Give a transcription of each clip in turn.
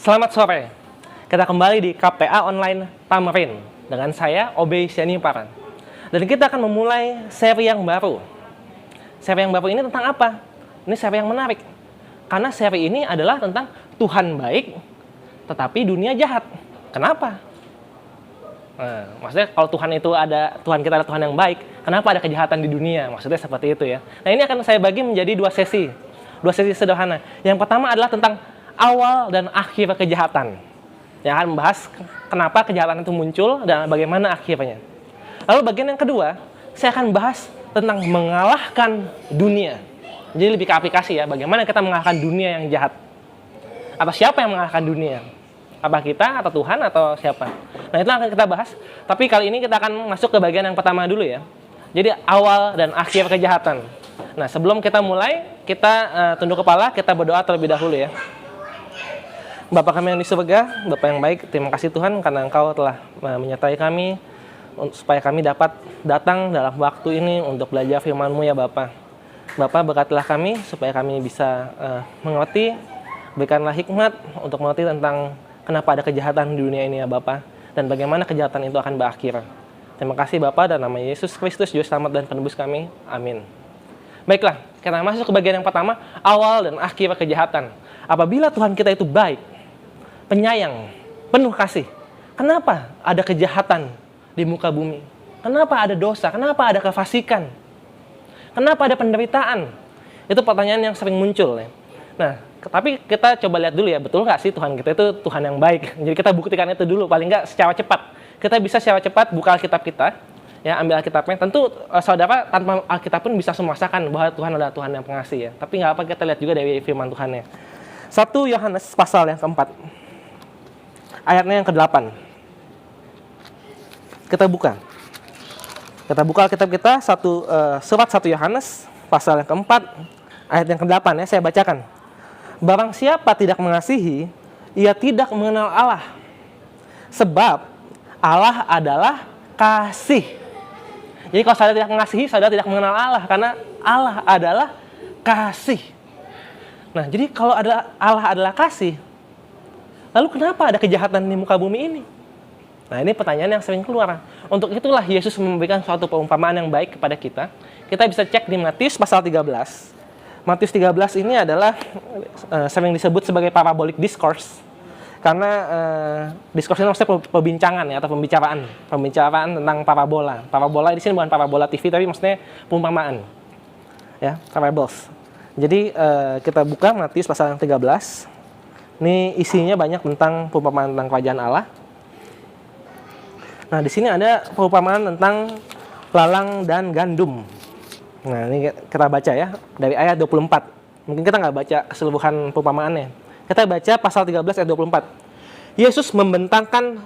Selamat sore. Kita kembali di KPA Online Tamrin dengan saya Obey Sianiparan. Dan kita akan memulai seri yang baru. Seri yang baru ini tentang apa? Ini seri yang menarik. Karena seri ini adalah tentang Tuhan baik, tetapi dunia jahat. Kenapa? Nah, maksudnya kalau Tuhan kita adalah Tuhan yang baik, kenapa ada kejahatan di dunia? Maksudnya seperti itu ya. Nah, ini akan saya bagi menjadi dua sesi sederhana. Yang pertama adalah tentang awal dan akhir kejahatan. Yang akan membahas kenapa kejahatan itu muncul dan bagaimana akhirnya. Lalu bagian yang kedua, saya akan bahas tentang mengalahkan dunia. Jadi lebih ke aplikasi ya, bagaimana kita mengalahkan dunia yang jahat. Atau siapa yang mengalahkan dunia? Apa kita, atau Tuhan, atau siapa? Nah, itu akan kita bahas. Tapi kali ini kita akan masuk ke bagian yang pertama dulu ya. Jadi awal dan akhir kejahatan. Nah, sebelum kita mulai, kita tunduk kepala, kita berdoa terlebih dahulu ya. Bapa kami yang di surga, Bapa yang baik, terima kasih Tuhan karena Engkau telah menyertai kami supaya kami dapat datang dalam waktu ini untuk belajar firman-Mu ya Bapa. Bapa, berkatilah kami supaya kami bisa mengerti, berikanlah hikmat untuk mengerti tentang kenapa ada kejahatan di dunia ini ya Bapa, dan bagaimana kejahatan itu akan berakhir. Terima kasih Bapa, dan nama Yesus Kristus, Juru Selamat dan Penebus kami. Amin. Baiklah, kita masuk ke bagian yang pertama, awal dan akhir kejahatan. Apabila Tuhan kita itu baik, penyayang, penuh kasih, kenapa ada kejahatan di muka bumi? Kenapa ada dosa? Kenapa ada kefasikan? Kenapa ada penderitaan? Itu pertanyaan yang sering muncul ya. Nah, tapi kita coba lihat dulu ya, betul nggak sih Tuhan kita itu Tuhan yang baik? Jadi kita buktikan itu dulu, paling nggak secara cepat. Kita bisa secara cepat buka Alkitab kita, ya, ambil Alkitabnya. Tentu saudara tanpa Alkitab pun bisa merasakan bahwa Tuhan adalah Tuhan yang pengasih ya. Tapi nggak apa, kita lihat juga dari firman Tuhannya. 1 Yohanes pasal yang keempat, ayatnya yang ke-8. Kita buka Alkitab kita, surat 1 Yohanes pasal yang keempat, ayat yang ke-8 ya, saya bacakan. Barang siapa tidak mengasihi, ia tidak mengenal Allah. Sebab Allah adalah kasih. Jadi kalau saudara tidak mengasihi, saudara tidak mengenal Allah, karena Allah adalah kasih. Nah, jadi kalau Allah adalah kasih, lalu kenapa ada kejahatan di muka bumi ini? Nah, ini pertanyaan yang sering keluar. Untuk itulah Yesus memberikan suatu perumpamaan yang baik kepada kita. Kita bisa cek di Matius pasal 13. Matius 13 ini adalah sering disebut sebagai parabolic discourse. Karena discourse ini maksudnya perbincangan ya, atau pembicaraan tentang parabola. Parabola di sini bukan parabola TV, tapi maksudnya perumpamaan. Ya, parables. Jadi kita buka Matius pasal yang 13. Ini isinya banyak tentang perumpamaan tentang kerajaan Allah. Nah, di sini ada perumpamaan tentang lalang dan gandum. Nah, ini kita baca ya, dari ayat 24. Mungkin kita nggak baca keseluruhan perumpamaannya. Kita baca pasal 13 ayat 24. Yesus membentangkan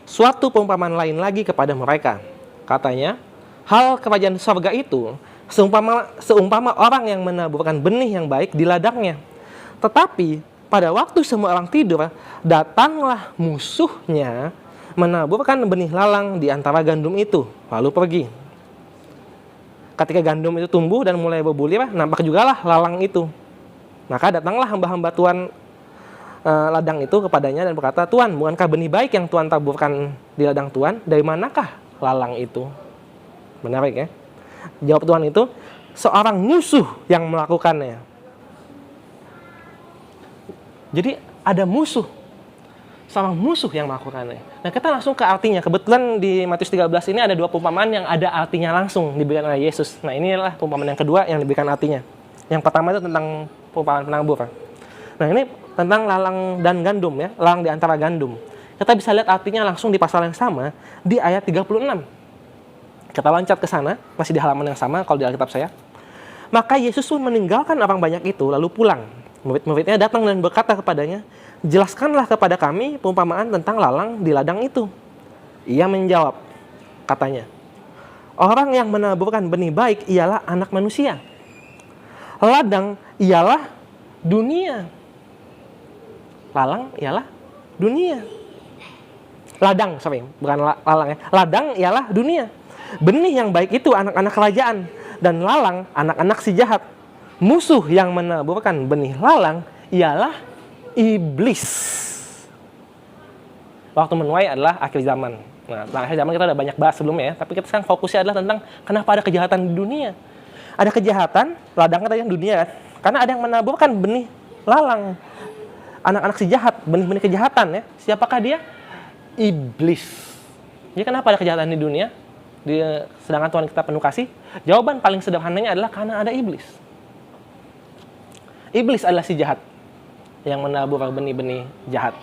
suatu perumpamaan lain lagi kepada mereka. Katanya, hal kerajaan surga itu seumpama orang yang menaburkan benih yang baik di ladangnya. Tetapi pada waktu semua orang tidur, datanglah musuhnya menaburkan benih lalang di antara gandum itu, lalu pergi. Ketika gandum itu tumbuh dan mulai berbulir, nampak jugalah lalang itu. Maka datanglah hamba-hamba Tuhan ladang itu kepadanya dan berkata, Tuhan, bukankah benih baik yang Tuhan taburkan di ladang Tuhan? Dari manakah lalang itu? Menarik ya. Jawab Tuhan itu, seorang musuh yang melakukannya. Jadi ada musuh, seorang musuh yang melakukannya. Nah, kita langsung ke artinya. Kebetulan di Matius 13 ini ada dua perumpamaan yang ada artinya langsung diberikan oleh Yesus. Nah, inilah perumpamaan yang kedua yang diberikan artinya. Yang pertama itu tentang perumpamaan penabur. Nah, ini tentang lalang dan gandum ya, lalang di antara gandum. Kita bisa lihat artinya langsung di pasal yang sama di ayat 36. Kita loncat ke sana, masih di halaman yang sama kalau di Alkitab saya. Maka Yesus pun meninggalkan orang banyak itu lalu pulang. Murid-muridnya datang dan berkata kepadanya, jelaskanlah kepada kami perumpamaan tentang lalang di ladang itu. Ia menjawab, katanya, orang yang menaburkan benih baik ialah anak manusia. Ladang ialah dunia. Lalang ialah dunia. Bukan lalang ya. Ladang ialah dunia. Benih yang baik itu anak-anak kerajaan, dan lalang anak-anak si jahat. Musuh yang menaburkan benih lalang ialah iblis. waktu menuai adalah akhir zaman. Nah, tentang akhir zaman kita udah banyak bahas sebelumnya ya, tapi kita sekarang fokusnya adalah tentang kenapa ada kejahatan di dunia. Ada kejahatan, ladangnya tadi yang dunia kan? Karena ada yang menaburkan benih lalang. Anak-anak si jahat, benih-benih kejahatan ya. Siapakah dia? Iblis. Jadi kenapa ada kejahatan di dunia? Sedangkan Tuhan kita penuh kasih? Jawaban paling sederhananya adalah karena ada iblis. Iblis adalah si jahat yang menabur benih-benih jahat.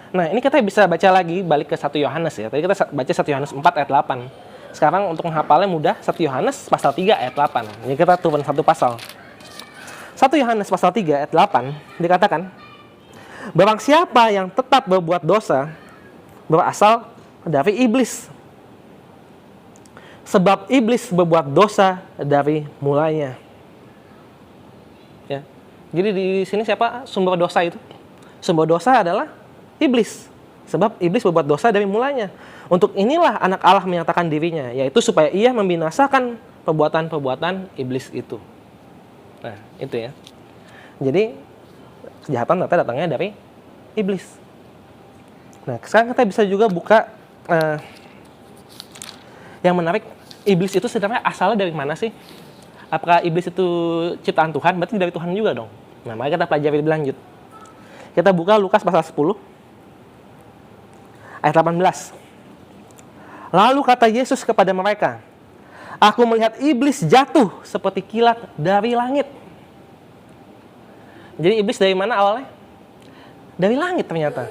Nah, ini kita bisa baca lagi balik ke 1 Yohanes ya. Tadi kita baca 1 Yohanes 4 ayat 8. Sekarang untuk menghafalnya mudah, 1 Yohanes pasal 3 ayat 8. Jadi kita turun satu pasal. 1 Yohanes pasal 3 ayat 8 dikatakan, barang siapa yang tetap berbuat dosa berasal dari iblis. Sebab iblis berbuat dosa dari mulanya. Ya. Jadi di sini siapa sumber dosa itu? Sumber dosa adalah iblis. Sebab iblis berbuat dosa dari mulanya. Untuk inilah anak Allah menyatakan dirinya, yaitu supaya ia membinasakan perbuatan-perbuatan iblis itu. Nah, itu ya. Jadi kejahatan ternyata datangnya dari iblis. Nah, sekarang kita bisa juga buka yang menarik. Iblis itu sebenarnya asalnya dari mana sih? Apakah iblis itu ciptaan Tuhan? Berarti dari Tuhan juga dong. Nah, mari kita pelajari lebih lanjut. Kita buka Lukas pasal 10 ayat 18. Lalu kata Yesus kepada mereka, aku melihat iblis jatuh seperti kilat dari langit. Jadi iblis dari mana awalnya? Dari langit ternyata.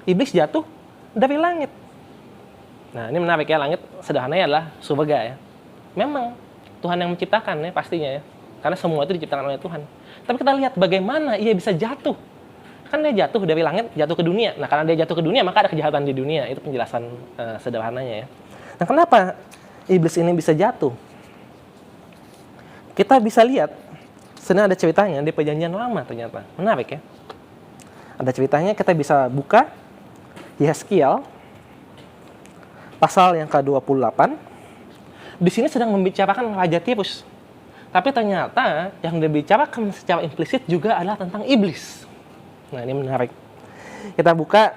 Iblis jatuh dari langit. Nah, ini menarik ya, langit sederhananya adalah surga ya. Memang Tuhan yang menciptakan ya pastinya ya. Karena semua itu diciptakan oleh Tuhan. Tapi kita lihat bagaimana ia bisa jatuh. Kan dia jatuh dari langit, jatuh ke dunia. Nah, karena dia jatuh ke dunia, maka ada kejahatan di dunia. Itu penjelasan sederhananya ya. Nah, kenapa iblis ini bisa jatuh? Kita bisa lihat, sebenarnya ada ceritanya di perjanjian lama ternyata. Menarik ya. Ada ceritanya, kita bisa buka Yeskiel pasal yang ke-28. Di sini sedang membicarakan Raja Tirus. Tapi ternyata yang dibicarakan secara implisit juga adalah tentang iblis. Nah, ini menarik. Kita buka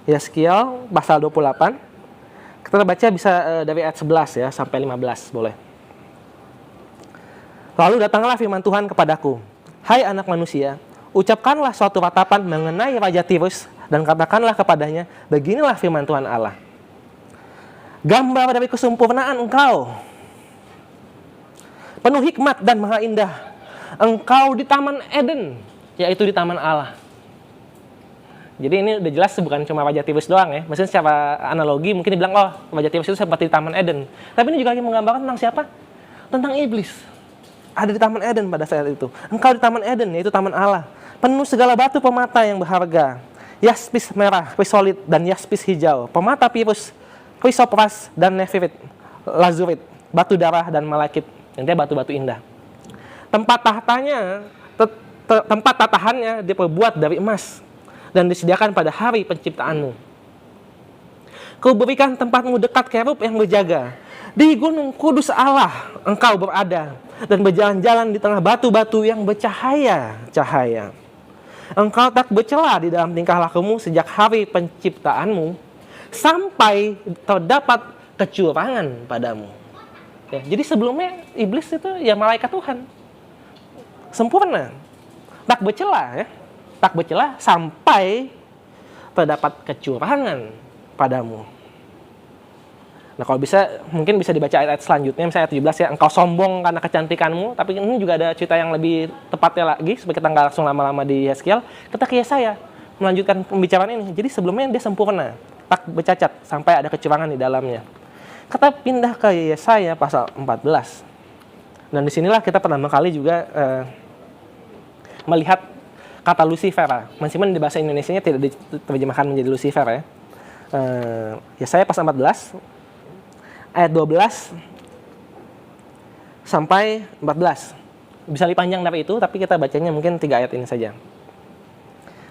Yeskiel pasal 28. Kita baca bisa dari ayat 11 ya sampai 15 boleh. Lalu datanglah firman Tuhan kepadaku, hai anak manusia, ucapkanlah suatu ratapan mengenai Raja Tirus dan katakanlah kepadanya, beginilah firman Tuhan Allah. Gambar dari kesempurnaan engkau, penuh hikmat dan maha indah. Engkau di Taman Eden, yaitu di Taman Allah. Jadi ini udah jelas bukan cuma Raja Tirus doang ya. Maksudnya secara analogi mungkin dibilang, oh Raja Tirus itu seperti di Taman Eden. Tapi ini juga lagi menggambarkan tentang siapa? Tentang iblis. Ada di Taman Eden pada saat itu. Engkau di Taman Eden, yaitu Taman Allah. Penuh segala batu permata yang berharga. Yaspis merah, krisolit, dan yaspis hijau. Permata pirus, krisopras, dan nefirit, lazurit, batu darah, dan malakit. Intinya batu-batu indah. Tempat tahtanya, tempat tatahannya diperbuat dari emas dan disediakan pada hari penciptaanmu. Kau berikan tempatmu dekat kerub yang berjaga. Di gunung kudus Allah engkau berada dan berjalan-jalan di tengah batu-batu yang bercahaya-cahaya. Engkau tak bercela di dalam tingkah lakumu sejak hari penciptaanmu sampai terdapat kecurangan padamu. Ya, jadi sebelumnya iblis itu ya malaikat Tuhan. Sempurna. Tak bercela ya. Tak bercela sampai terdapat kecurangan padamu. Nah, kalau bisa mungkin bisa dibaca ayat selanjutnya, misalnya ayat 17 ya, engkau sombong karena kecantikanmu. Tapi ini juga ada cerita yang lebih tepatnya lagi, supaya kita nggak langsung lama-lama di Yeskiel. Kita ke Yesaya melanjutkan pembicaraan ini. Jadi sebelumnya dia sempurna, tak bercacat, sampai ada kecurangan di dalamnya. Kita pindah ke Yesaya pasal 14. Dan disinilah kita pertama kali juga melihat kata Lucifer. Meskipun di bahasa Indonesianya tidak diterjemahkan menjadi Lucifer ya. Yesaya pasal 14 ayat 12 sampai 14. Bisa lebih panjang dari itu, tapi kita bacanya mungkin 3 ayat ini saja.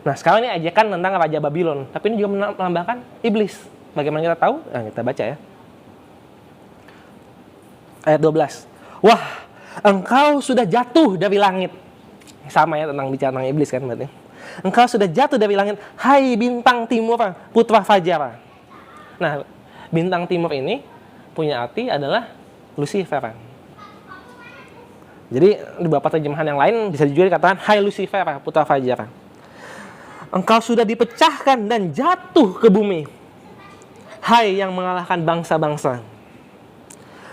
Nah, sekarang ini ajakan tentang Raja Babylon, tapi ini juga melambangkan iblis. Bagaimana kita tahu? Nah, kita baca ya. Ayat 12. Wah, engkau sudah jatuh dari langit. Sama ya, bicara tentang iblis kan berarti. Engkau sudah jatuh dari langit, hai bintang timur, putra fajar. Nah, bintang timur ini punya arti adalah Lucifer. Jadi di beberapa terjemahan yang lain bisa juga dikatakan hai Lucifer, putra fajar. Engkau sudah dipecahkan dan jatuh ke bumi, hai yang mengalahkan bangsa-bangsa.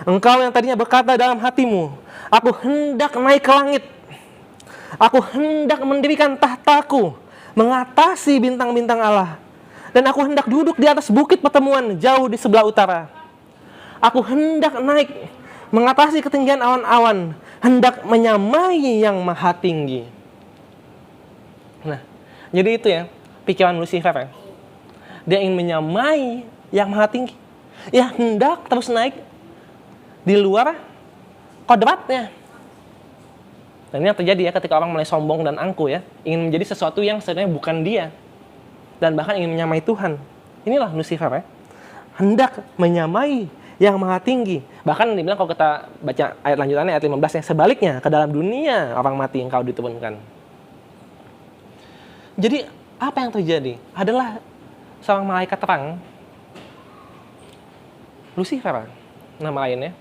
Engkau yang tadinya berkata dalam hatimu, aku hendak naik ke langit, aku hendak mendirikan tahtaku mengatasi bintang-bintang Allah, dan aku hendak duduk di atas bukit pertemuan jauh di sebelah utara. Aku hendak naik mengatasi ketinggian awan-awan, hendak menyamai yang maha tinggi. Nah, jadi itu ya pikiran Lucifer ya. Dia ingin menyamai yang maha tinggi. Ya hendak terus naik di luar kodratnya. Dan ini yang terjadi ya ketika orang mulai sombong dan angkuh ya, ingin menjadi sesuatu yang sebenarnya bukan dia, dan bahkan ingin menyamai Tuhan. Inilah Lucifer ya, hendak menyamai yang maha tinggi. Bahkan dibilang kalau kita baca ayat lanjutannya, ayat 15 yang sebaliknya, ke dalam dunia orang mati engkau diturunkan. Jadi apa yang terjadi adalah seorang malaikat terang, Lucifer nama lainnya.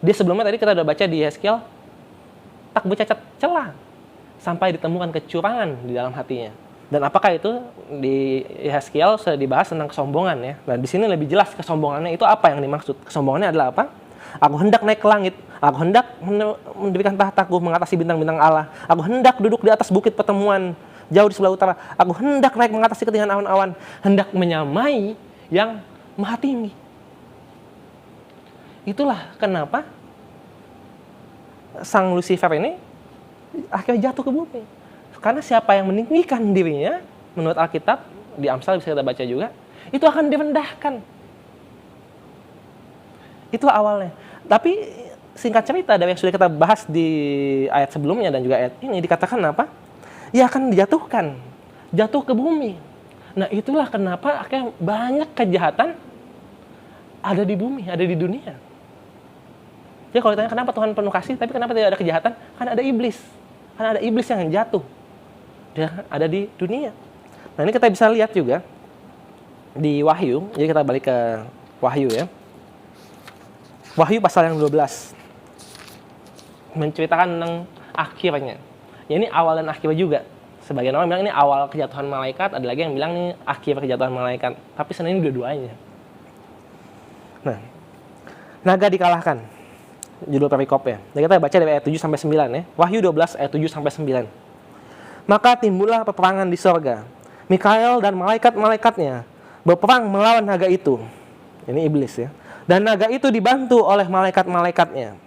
Dia sebelumnya tadi kita udah baca di Yeskiel, tak bercacat celah sampai ditemukan kecurangan di dalam hatinya. Dan apakah itu di Yeskiel sudah dibahas tentang kesombongan ya. Dan di sini lebih jelas kesombongannya itu apa yang dimaksud. Kesombongannya adalah apa? Aku hendak naik ke langit, aku hendak mendirikan tahtaku mengatasi bintang-bintang Allah, aku hendak duduk di atas bukit pertemuan jauh di sebelah utara, aku hendak naik mengatasi ketinggian awan-awan, hendak menyamai yang maha tinggi. Itulah kenapa sang Lucifer ini akhirnya jatuh ke bumi. Karena siapa yang meninggikan dirinya, menurut Alkitab, di Amsal bisa kita baca juga, itu akan direndahkan. Itu awalnya. Tapi singkat cerita dari yang sudah kita bahas di ayat sebelumnya dan juga ayat ini, dikatakan apa? Ia akan dijatuhkan, jatuh ke bumi. Nah itulah kenapa akhirnya banyak kejahatan ada di bumi, ada di dunia. Jadi kalau ditanya kenapa Tuhan penuh kasih, tapi kenapa tidak ada kejahatan? Karena ada iblis. Karena ada iblis yang jatuh. Dia ada di dunia. Nah ini kita bisa lihat juga di Wahyu. Jadi kita balik ke Wahyu ya. Wahyu pasal yang 12. Menceritakan tentang akhirnya. Ya ini awal dan akhir juga. Sebagian orang bilang ini awal kejatuhan malaikat, ada lagi yang bilang ini akhir kejatuhan malaikat. Tapi sebenarnya ini dua-duanya. Nah, naga dikalahkan. Judul perikopnya. Dan kita baca dari ayat 7 sampai 9 ya. Wahyu 12 ayat 7 sampai 9. Maka timbullah peperangan di sorga. Mikael dan malaikat-malaikatnya berperang melawan naga itu. Ini iblis ya. Dan naga itu dibantu oleh malaikat-malaikatnya.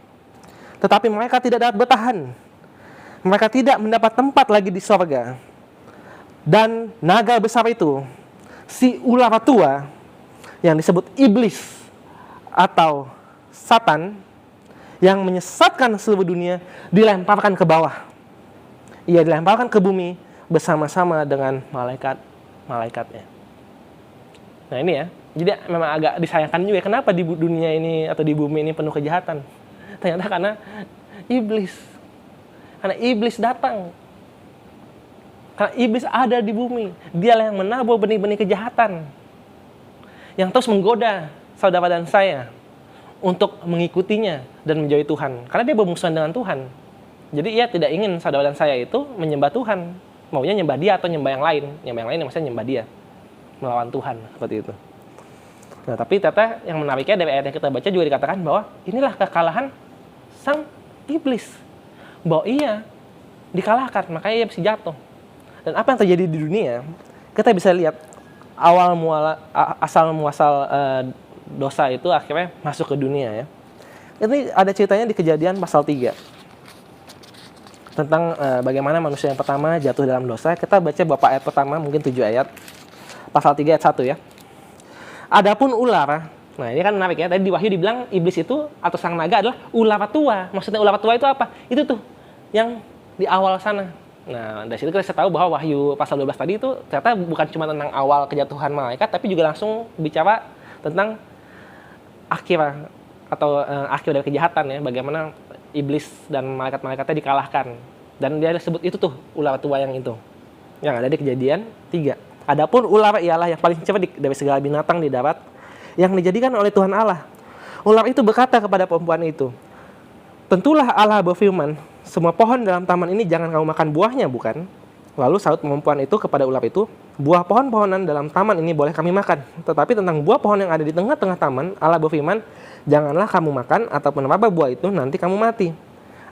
Tetapi mereka tidak dapat bertahan. Mereka tidak mendapat tempat lagi di sorga. Dan naga besar itu, si ular tua yang disebut iblis atau Satan, yang menyesatkan seluruh dunia, dilemparkan ke bawah. Ia dilemparkan ke bumi bersama-sama dengan malaikat-malaikatnya. Nah ini ya, jadi memang agak disayangkan juga kenapa di dunia ini atau di bumi ini penuh kejahatan. Ternyata karena iblis. Karena iblis datang. Karena iblis ada di bumi. Dialah yang menabur benih-benih kejahatan. Yang terus menggoda saudara dan saya untuk mengikutinya dan menjauhi Tuhan. Karena dia bermusuhan dengan Tuhan. Jadi ia tidak ingin saudara dan saya itu menyembah Tuhan. Maunya nyembah dia atau nyembah yang lain. Nyembah yang lain maksudnya nyembah dia. Melawan Tuhan, seperti itu. Nah, tapi ternyata yang menariknya dari ayat yang kita baca juga dikatakan bahwa inilah kekalahan sang iblis. Bahwa ia dikalahkan, makanya ia bisa jatuh. Dan apa yang terjadi di dunia, kita bisa lihat asal muasal dosa itu akhirnya masuk ke dunia ya. Ini ada ceritanya di Kejadian pasal 3. Tentang bagaimana manusia yang pertama jatuh dalam dosa. Kita baca beberapa ayat pertama, mungkin 7 ayat. Pasal 3 ayat 1 ya. Adapun ular, nah ini kan menarik ya. Tadi di Wahyu dibilang iblis itu atau sang naga adalah ular tua. Maksudnya ular tua itu apa? Itu tuh yang di awal sana. Nah, dari situ kita bisa tahu bahwa Wahyu pasal 12 tadi itu ternyata bukan cuma tentang awal kejatuhan malaikat, tapi juga langsung bicara tentang akhir atau akhir dari kejahatan ya, bagaimana iblis dan malaikat-malaikatnya dikalahkan Dan dia sebut itu tuh ular tua yang itu, yang ada di Kejadian 3. Adapun ular ialah yang paling cerdik dari segala binatang di darat yang dijadikan oleh Tuhan Allah. Ular itu berkata kepada perempuan itu, tentulah Allah berfirman, semua pohon dalam taman ini jangan kamu makan buahnya, bukan? Lalu saut perempuan itu kepada ular itu, buah pohon-pohonan dalam taman ini boleh kami makan. Tetapi tentang buah pohon yang ada di tengah-tengah taman, Allah berfirman, janganlah kamu makan ataupun apa buah itu, nanti kamu mati.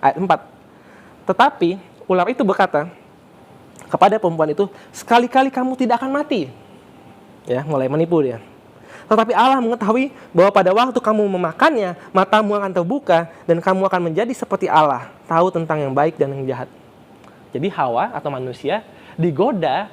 Ayat 4. Tetapi ular itu berkata kepada perempuan itu, sekali-kali kamu tidak akan mati. Ya, mulai menipu dia. Tetapi Allah mengetahui bahwa pada waktu kamu memakannya, matamu akan terbuka dan kamu akan menjadi seperti Allah, tahu tentang yang baik dan yang jahat. Jadi Hawa atau manusia digoda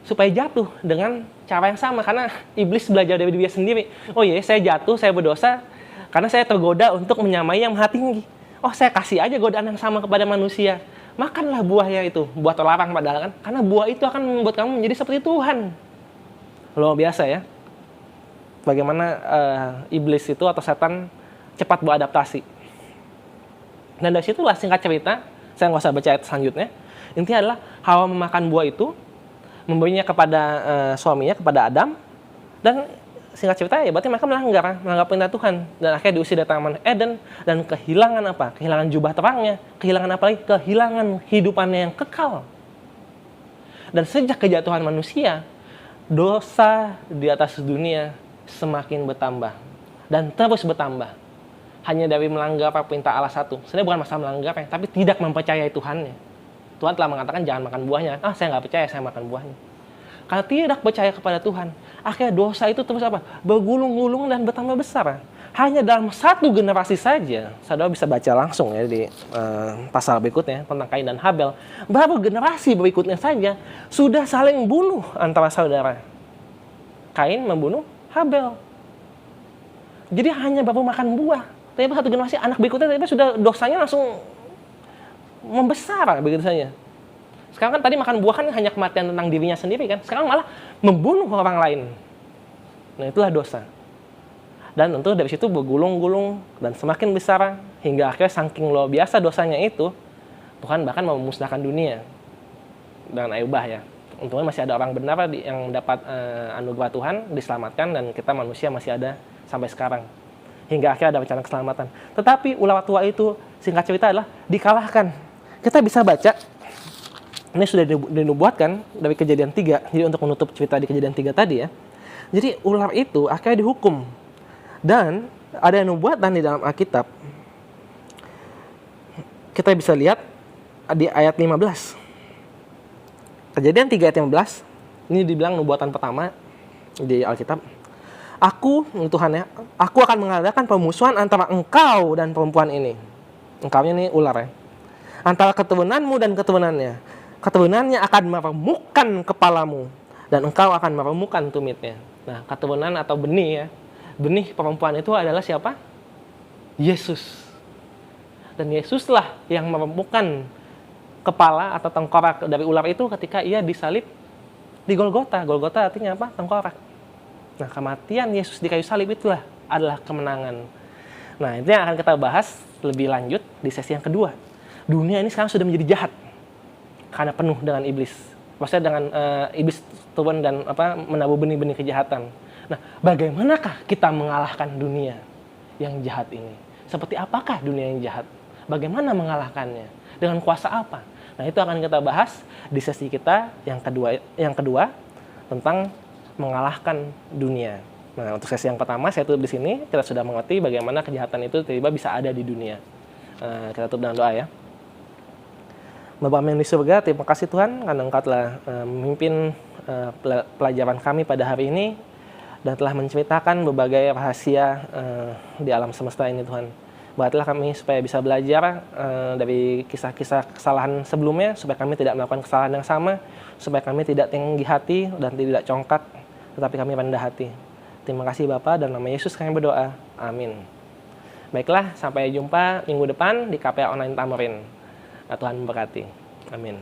supaya jatuh dengan cara yang sama, karena iblis belajar dari dia sendiri. Oh iya, saya jatuh, saya berdosa karena saya tergoda untuk menyamai yang maha tinggi. Oh, saya kasih aja godaan yang sama kepada manusia. Makanlah buahnya itu, buah terlarang padahal kan, karena buah itu akan membuat kamu menjadi seperti Tuhan. Luar biasa ya. Bagaimana iblis itu atau setan cepat beradaptasi. Dan dari situlah singkat cerita, saya nggak usah baca ayat selanjutnya. Intinya adalah Hawa memakan buah itu, memberinya kepada suaminya, kepada Adam, dan singkat cerita ya berarti mereka melanggar perintah Tuhan, dan akhirnya diusir dari Taman Eden, dan kehilangan apa? Kehilangan jubah terangnya, kehilangan apa lagi? Kehilangan hidupannya yang kekal. Dan sejak kejatuhan manusia, dosa di atas dunia semakin bertambah dan terus bertambah. Hanya dari melanggar perintah Allah satu. Sebenarnya bukan masalah melanggar, tapi tidak mempercayai Tuhannya. Tuhan telah mengatakan jangan makan buahnya. Saya nggak percaya, saya makan buahnya. Karena tidak percaya kepada Tuhan, akhirnya dosa itu terus apa? Bergulung-gulung dan bertambah besar. Hanya dalam satu generasi saja, saudara bisa baca langsung ya di pasal berikutnya tentang Kain dan Habel. Baru generasi berikutnya saja sudah saling bunuh antara saudara. Kain membunuh Habel. Jadi hanya baru makan buah. Tapi satu generasi anak berikutnya tapi sudah dosanya langsung membesar begitu saja. Sekarang kan tadi makan buah kan hanya kematian tentang dirinya sendiri kan. Sekarang malah membunuh orang lain. Nah, itulah dosa. Dan tentu dari situ bergulung-gulung dan semakin besar hingga akhirnya saking luar biasa dosanya itu, Tuhan bahkan mau memusnahkan dunia dengan air bah ya. Untungnya masih ada orang benar yang dapat anugerah Tuhan, diselamatkan, dan kita manusia masih ada sampai sekarang. Hingga akhirnya ada rencana keselamatan. Tetapi ular tua itu singkat cerita adalah dikalahkan. Kita bisa baca, ini sudah dinubuatkan dari Kejadian 3, jadi untuk menutup cerita di Kejadian 3 tadi ya. Jadi ular itu akhirnya dihukum. Dan ada nubuatan di dalam Alkitab. Kita bisa lihat di ayat 15. Kejadian 3 ayat 15, ini dibilang nubuatan pertama di Alkitab. Aku, Tuhan ya, aku akan mengadakan permusuhan antara engkau dan perempuan ini. Engkaunya ini ular ya. Antara keturunanmu dan keturunannya. Keturunannya akan meremukkan kepalamu dan engkau akan meremukkan tumitnya. Nah, keturunan atau benih ya. Benih perempuan itu adalah siapa? Yesus. Dan Yesuslah yang meremukkan kepala atau tengkorak dari ular itu ketika ia disalib di Golgota. Golgota artinya apa? Tengkorak. Nah, kematian Yesus di kayu salib itulah adalah kemenangan. Nah, itu yang akan kita bahas lebih lanjut di sesi yang kedua. Dunia ini sekarang sudah menjadi jahat karena penuh dengan iblis. Maksudnya dengan iblis turun dan menabur benih-benih kejahatan. Nah, bagaimanakah kita mengalahkan dunia yang jahat ini? Seperti apakah dunia yang jahat? Bagaimana mengalahkannya? Dengan kuasa apa? Nah, itu akan kita bahas di sesi kita yang kedua tentang mengalahkan dunia. Nah, untuk sesi yang pertama saya tutup di sini. Kita sudah mengerti bagaimana kejahatan itu tiba-tiba bisa ada di dunia. Kita tutup dengan doa ya. Bapa kami di surga, terima kasih Tuhan karena Engkau telah memimpin pelajaran kami pada hari ini dan telah menceritakan berbagai rahasia di alam semesta ini Tuhan. Bantulah kami supaya bisa belajar dari kisah-kisah kesalahan sebelumnya, supaya kami tidak melakukan kesalahan yang sama, supaya kami tidak tinggi hati dan tidak congkak, tetapi kami rendah hati. Terima kasih Bapa, dan nama Yesus kami berdoa. Amin. Baiklah, sampai jumpa minggu depan di KPA Online Tamarin. Tuhan memberkati. Amin.